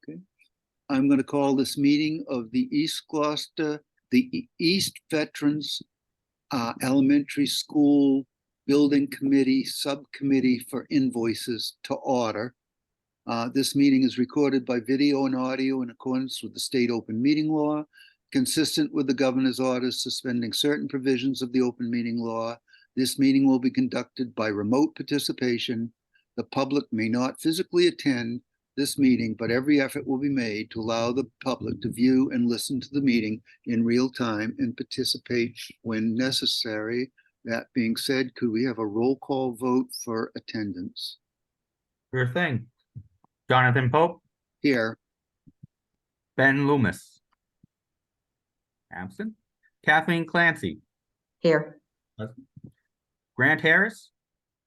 Okay. I'm going to call this meeting of the East Gloucester, the East Veterans Elementary School Building Committee Subcommittee for Invoices to order. This meeting is recorded by video and audio in accordance with the state open meeting law, consistent with the governor's orders suspending certain provisions of the open meeting law. This meeting will be conducted by remote participation. The public may not physically attend this meeting, but every effort will be made to allow the public to view and listen to the meeting in real time and participate when necessary. That being said, could we have a roll call vote for attendance? Sure thing. Jonathan Pope. Here. Ben Loomis. Absent. Kathleen Clancy. Here. Grant Harris.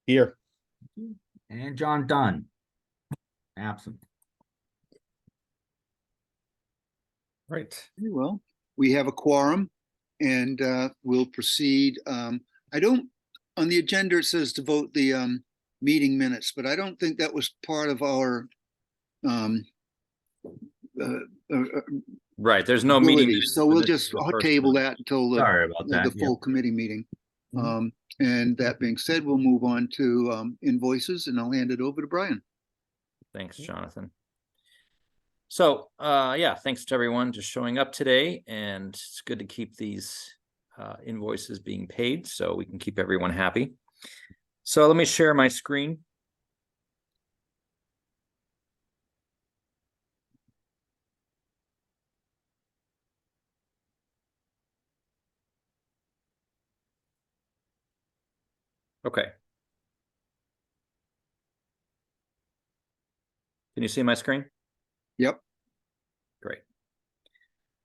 Here. And John Dunn. Absent. Right. Very well. We have a quorum and we'll proceed. I don't, on the agenda it says to vote the meeting minutes, but I don't think that was part of our Right. There's no meeting. So we'll just table that until the full committee meeting. And that being said, we'll move on to invoices, and I'll hand it over to Brian. Thanks, Jonathan. So, yeah, thanks to everyone just showing up today, and it's good to keep these invoices being paid so we can keep everyone happy. So let me share my screen. Okay. Can you see my screen? Yep. Great.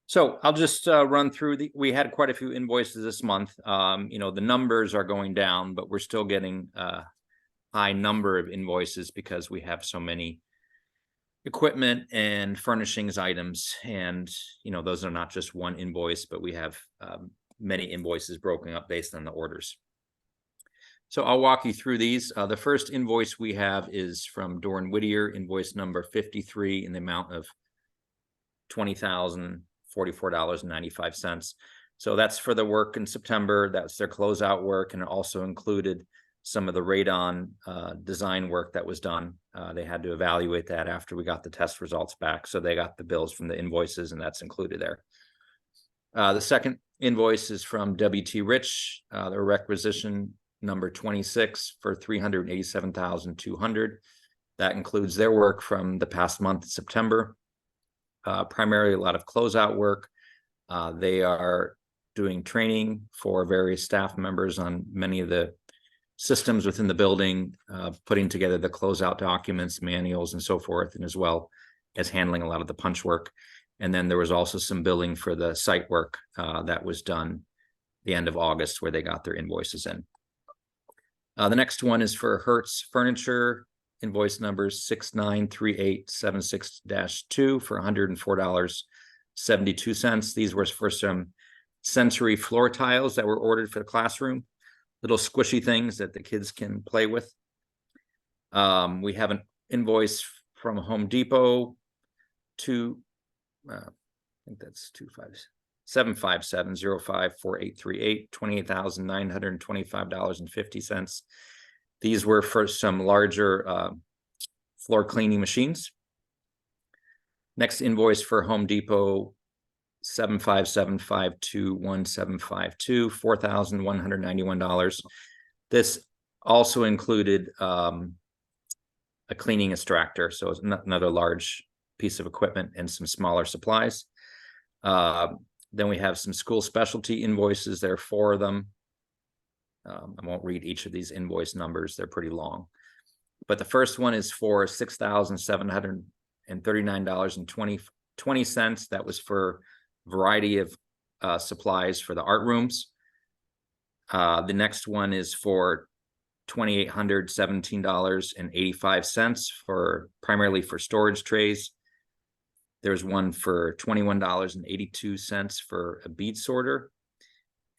So I'll just run through we had quite a few invoices this month. You know, the numbers are going down, but we're still getting a high number of invoices because we have so many equipment and furnishings items. And, you know, those are not just one invoice, but we have many invoices broken up based on the orders. So I'll walk you through these. The first invoice we have is from Dorn Whittier, invoice number 53 in the amount of $20,044.95. So that's for the work in September. That's their closeout work, and it also included some of the radon design work that was done. They had to evaluate that after we got the test results back. So they got the bills from the invoices, and that's included there. The second invoice is from W.T. Rich, their requisition number 26 for $387,200. That includes their work from the past month, September. Primarily a lot of closeout work. They are doing training for various staff members on many of the systems within the building, putting together the closeout documents, manuals, and so forth, and as well as handling a lot of the punch work. And then there was also some billing for the site work that was done the end of August, where they got their invoices in. The next one is for Hertz Furniture, invoice number 693876-2 for $104.72. These were for some sensory floor tiles that were ordered for the classroom, little squishy things that the kids can play with. We have an invoice from Home Depot to, I think that's 757-05-4838, $28,925.50. These were for some larger floor cleaning machines. Next invoice for Home Depot, 757-521-752, $4,191. This also included a cleaning extractor, so it's another large piece of equipment and some smaller supplies. Then we have some school specialty invoices. There are 4 of them. I won't read each of these invoice numbers. They're pretty long. But the first one is for $6,739.20. That was for a variety of supplies for the art rooms. The next one is for $2,817.85 for primarily for storage trays. There's one for $21.82 for a bead sorter.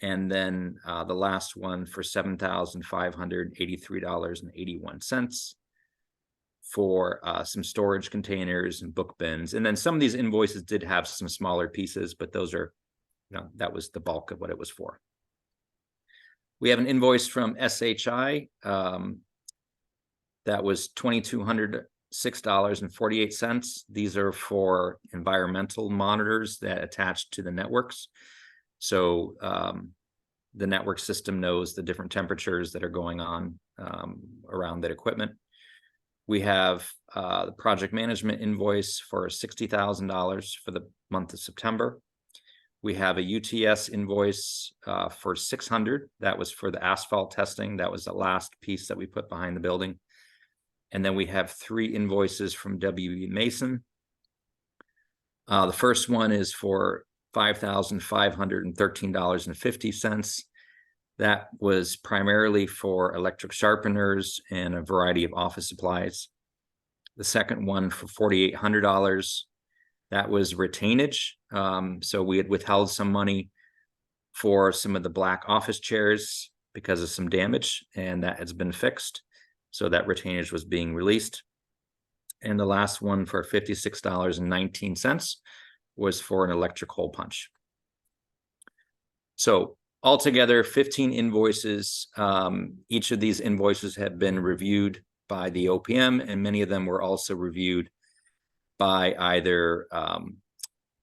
And then the last one for $7,583.81 for some storage containers and book bins. And then some of these invoices did have some smaller pieces, but those are, that was the bulk of what it was for. We have an invoice from SHI that was $2,206.48. These are for environmental monitors that attach to the networks. So the network system knows the different temperatures that are going on around that equipment. We have the project management invoice for $60,000 for the month of September. We have a UTS invoice for $600. That was for the asphalt testing. That was the last piece that we put behind the building. And then we have 3 invoices from WB Mason. The first one is for $5,513.50. That was primarily for electric sharpeners and a variety of office supplies. The second one for $4,800. That was retainage. So we had withheld some money for some of the black office chairs because of some damage, and that has been fixed. So that retainage was being released. And the last one for $56.19 was for an electric hole punch. So altogether, 15 invoices. Each of these invoices have been reviewed by the OPM, and many of them were also reviewed by either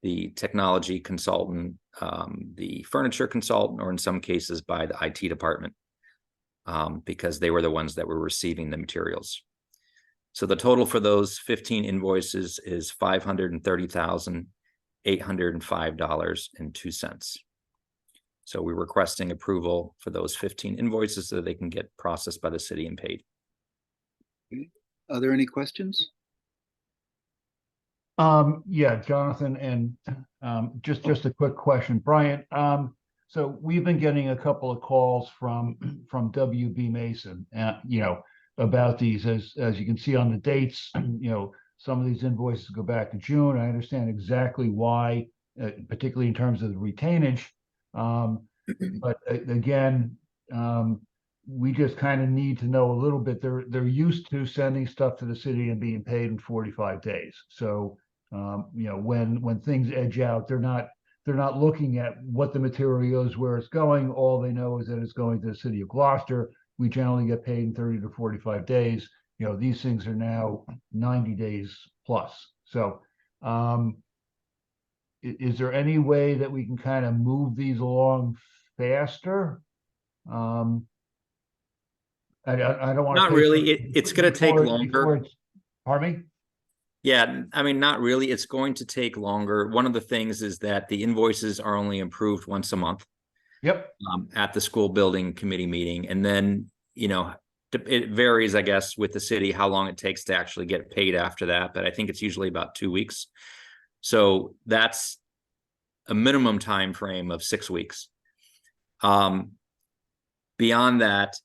the technology consultant, the furniture consultant, or in some cases by the IT department, because they were the ones that were receiving the materials. So the total for those 15 invoices is $530,805.02. So we're requesting approval for those 15 invoices so that they can get processed by the city and paid. Okay. Are there any questions? Yeah, Jonathan, and just a quick question, Brian. So we've been getting a couple of calls from WB Mason, about these. As you can see on the dates, some of these invoices go back to June. I understand exactly why, particularly in terms of the retainage. But again, we just kind of need to know a little bit. They're used to sending stuff to the city and being paid in 45 days. So when things edge out, they're not looking at what the material is, where it's going. All they know is that it's going to the city of Gloucester. We generally get paid in 30 to 45 days. These things are now 90 days plus. So is there any way that we can kind of move these along faster? I don't want to. Not really. It's going to take longer. Pardon me? Yeah, I mean, not really. It's going to take longer. One of the things is that the invoices are only approved once a month. Yep. At the school building committee meeting. And then, it varies, I guess, with the city, how long it takes to actually get paid after that. But I think it's usually about 2 weeks. So that's a minimum time frame of 6 weeks. Beyond that,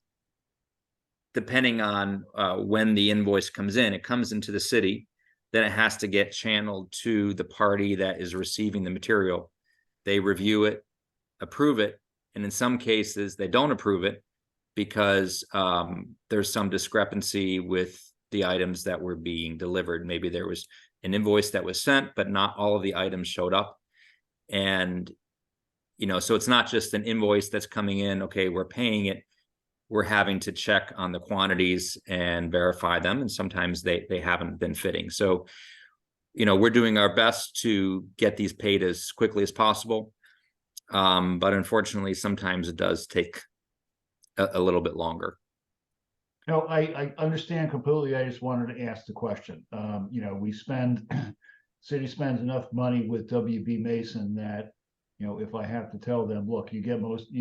depending on when the invoice comes in, it comes into the city, then it has to get channeled to the party that is receiving the material. They review it, approve it, and in some cases they don't approve it because there's some discrepancy with the items that were being delivered. Maybe there was an invoice that was sent, but not all of the items showed up. And, so it's not just an invoice that's coming in, okay, we're paying it. We're having to check on the quantities and verify them. And sometimes they haven't been fitting. So, we're doing our best to get these paid as quickly as possible. But unfortunately, sometimes it does take a little bit longer. No, I understand completely. I just wanted to ask the question. City spends enough money with WB Mason that, if I have to tell them, look, you get most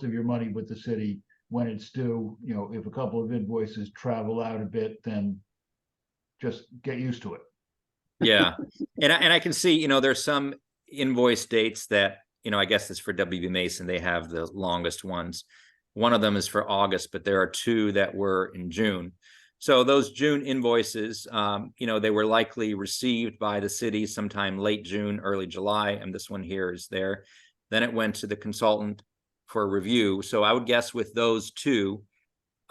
of your money with the city when it's due. If a couple of invoices travel out a bit, then just get used to it. Yeah. And I can see, there's some invoice dates that, I guess it's for WB Mason. They have the longest ones. One of them is for August, but there are 2 that were in June. So those June invoices, they were likely received by the city sometime late June, early July, and this one here is there. Then it went to the consultant for review. So I would guess with those 2,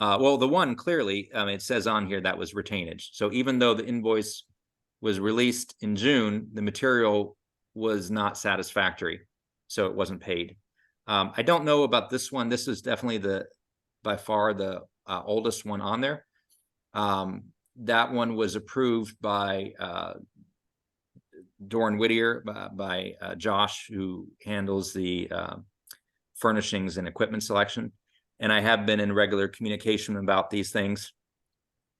Well, the one clearly, it says on here that was retainage. So even though the invoice was released in June, the material was not satisfactory, so it wasn't paid. I don't know about this one. This is definitely by far the oldest one on there. That one was approved by Doran Whittier, by Josh, who handles the furnishings and equipment selection. And I have been in regular communication about these things.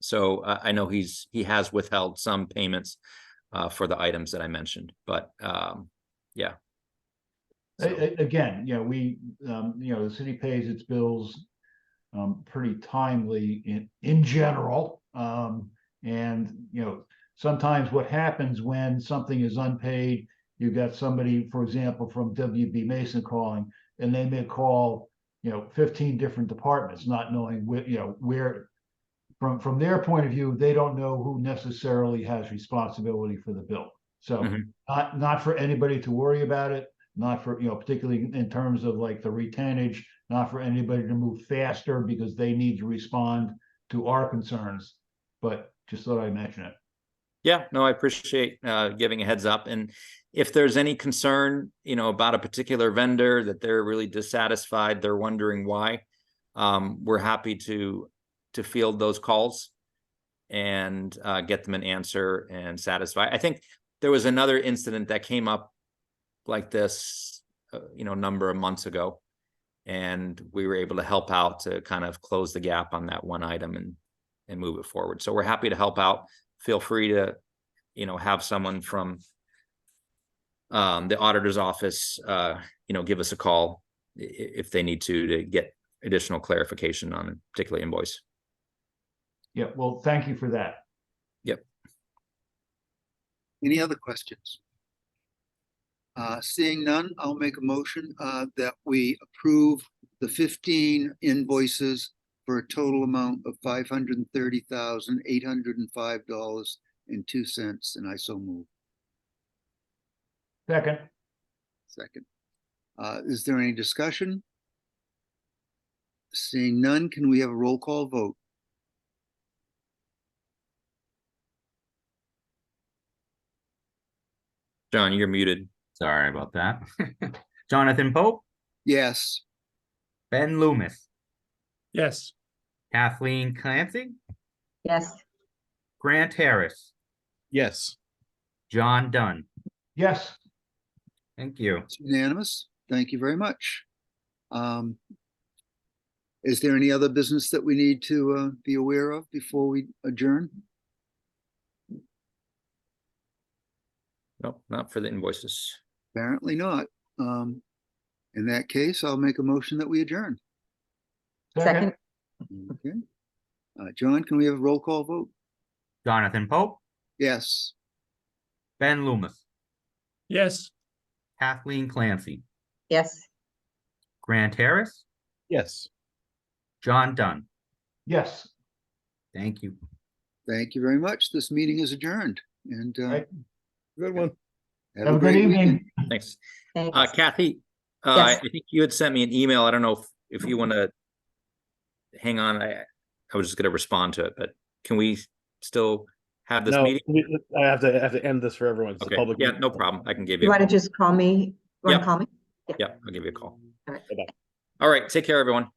So I know he has withheld some payments for the items that I mentioned, but yeah. So, Again, we, the city pays its bills pretty timely in general. And, sometimes what happens when something is unpaid, you've got somebody, for example, from WB Mason calling, and they may call, 15 different departments, not knowing where, from their point of view, they don't know who necessarily has responsibility for the bill. So not for anybody to worry about it, not for, particularly in terms of like the retainage, not for anybody to move faster because they need to respond to our concerns, but just thought I'd mention it. yeah, no, I appreciate giving a heads up. And if there's any concern, about a particular vendor that they're really dissatisfied, they're wondering why, we're happy to field those calls and get them an answer and satisfy. I think there was another incident that came up like this, a number of months ago, and we were able to help out to kind of close the gap on that one item and move it forward. So we're happy to help out. Feel free to, have someone from the auditor's office, give us a call if they need to get additional clarification on a particular invoice. Yeah, well, thank you for that. Yep. Any other questions? Seeing none, I'll make a motion that we approve the 15 invoices for a total amount of $530,805.02, and I so move. Second. Is there any discussion? Seeing none, can we have a roll call vote? John, you're muted. Sorry about that. Jonathan Pope, Yes. Ben Loomis, Yes. Kathleen Clancy, Yes. Grant Harris, Yes. John Dunn. Yes. Thank you. It's unanimous. Thank you very much. Is there any other business that we need to be aware of before we adjourn? Nope, not for the invoices. Apparently not. In that case, I'll make a motion that we adjourn. Second. Okay. John, can we have a roll call vote? Jonathan Pope, Yes. Ben Loomis, Yes. Kathleen Clancy, Yes. Grant Harris, Yes. John Dunn. Yes. Thank you. Thank you very much. This meeting is adjourned, and Right. Good one. Have a good great evening. weekend. Thanks. Thanks. Kathy, Yes. I think you had sent me an email. I don't know if you want to hang on. I was just going to respond to it, but can we still have this No, meeting? I have to end this for everyone. It's a Okay, public yeah, meeting. no problem. I can give You you a want to call. just call me? Want Yep. to call me? Yeah, I'll give you a call. All right. Bye-bye. All right, take care, everyone.